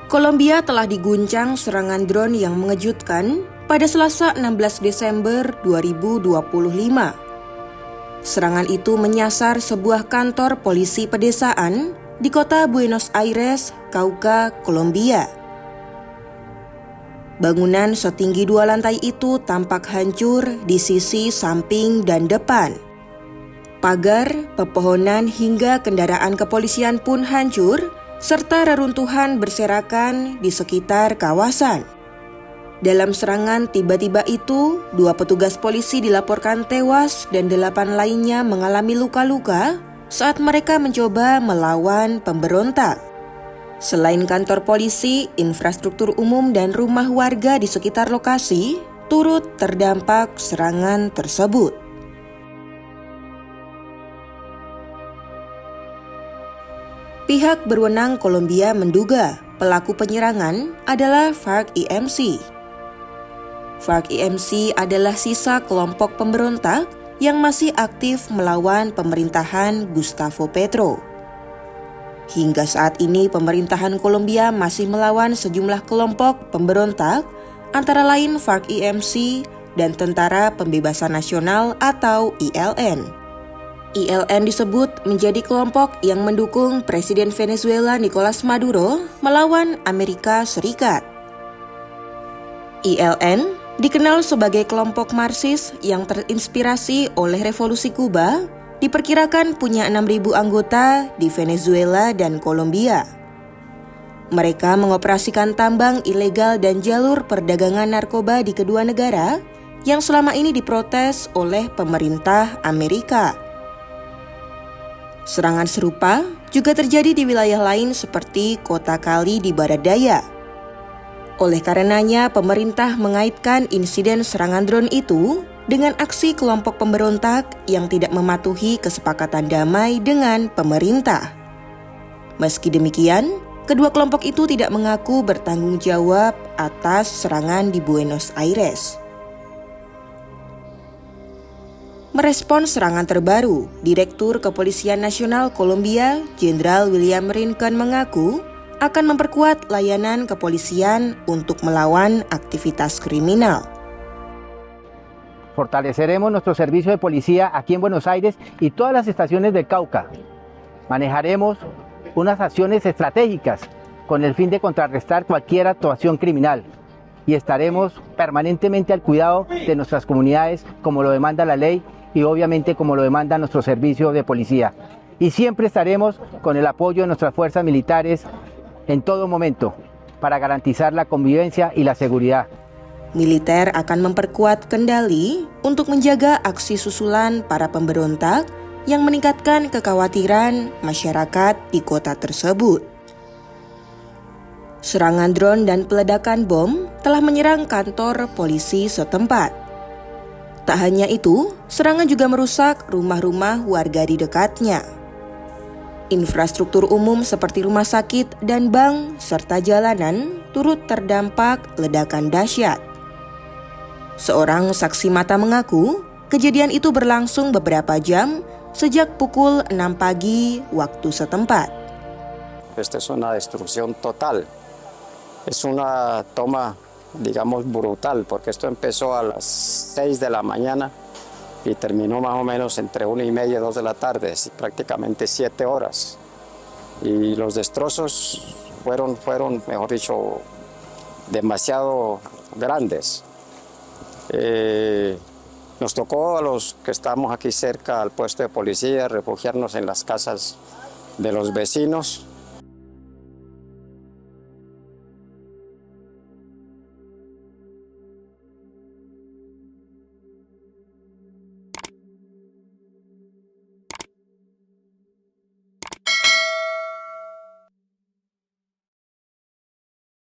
Kolombia telah diguncang serangan drone yang mengejutkan pada Selasa 16 Desember 2025. Serangan itu menyasar sebuah kantor polisi pedesaan di kota Buenos Aires, Cauca, Kolombia. Bangunan setinggi 2 lantai itu tampak hancur di sisi samping dan depan. Pagar, pepohonan hingga kendaraan kepolisian pun hancur, serta reruntuhan berserakan di sekitar kawasan. Dalam serangan tiba-tiba itu, 2 petugas polisi dilaporkan tewas dan 8 lainnya mengalami luka-luka saat mereka mencoba melawan pemberontak. Selain kantor polisi, infrastruktur umum dan rumah warga di sekitar lokasi turut terdampak serangan tersebut. Pihak berwenang Kolombia menduga pelaku penyerangan adalah FARC-IMC. FARC-IMC adalah sisa kelompok pemberontak yang masih aktif melawan pemerintahan Gustavo Petro. Hingga saat ini pemerintahan Kolombia masih melawan sejumlah kelompok pemberontak, antara lain FARC-IMC dan Tentara Pembebasan Nasional atau ILN. ILN disebut menjadi kelompok yang mendukung Presiden Venezuela Nicolas Maduro melawan Amerika Serikat. ILN dikenal sebagai kelompok Marxis yang terinspirasi oleh Revolusi Kuba, diperkirakan punya 6.000 anggota di Venezuela dan Kolombia. Mereka mengoperasikan tambang ilegal dan jalur perdagangan narkoba di kedua negara yang selama ini diprotes oleh pemerintah Amerika. Serangan serupa juga terjadi di wilayah lain seperti Kota Cali di Barat Daya. Oleh karenanya, pemerintah mengaitkan insiden serangan drone itu dengan aksi kelompok pemberontak yang tidak mematuhi kesepakatan damai dengan pemerintah. Meski demikian, kedua kelompok itu tidak mengaku bertanggung jawab atas serangan di Buenos Aires. Merespons serangan terbaru, Direktur Kepolisian Nasional Kolombia, Jenderal William Rincon mengaku akan memperkuat layanan kepolisian untuk melawan aktivitas kriminal. Fortaleceremos nuestro servicio de policía aquí en Buenos Aires y todas las estaciones del Cauca. Manejaremos unas acciones estratégicas con el fin de contrarrestar cualquier actuación criminal y estaremos permanentemente al cuidado de nuestras comunidades como lo demanda la ley y obviamente como lo demanda nuestro servicio de policía. Y siempre estaremos con el apoyo de nuestras fuerzas militares en todo momento para garantizar la convivencia y la seguridad. Militer akan memperkuat kendali untuk menjaga aksi susulan para pemberontak yang meningkatkan kekhawatiran masyarakat di kota tersebut. Serangan drone dan peledakan bom telah menyerang kantor polisi setempat. Tak hanya itu, serangan juga merusak rumah-rumah warga di dekatnya. Infrastruktur umum seperti rumah sakit dan bank serta jalanan turut terdampak ledakan dahsyat. Seorang saksi mata mengaku, kejadian itu berlangsung beberapa jam sejak pukul 6 pagi waktu setempat. Esta es una destrucción total. Es una toma, digamos, brutal, porque esto empezó a las 6 de la mañana y terminó más o menos entre 1:30 y 2 de la tarde, prácticamente 7 horas. Y los destrozos fueron, mejor dicho, demasiado grandes. Nos tocó a los que estamos aquí cerca al puesto de policía refugiarnos en las casas de los vecinos.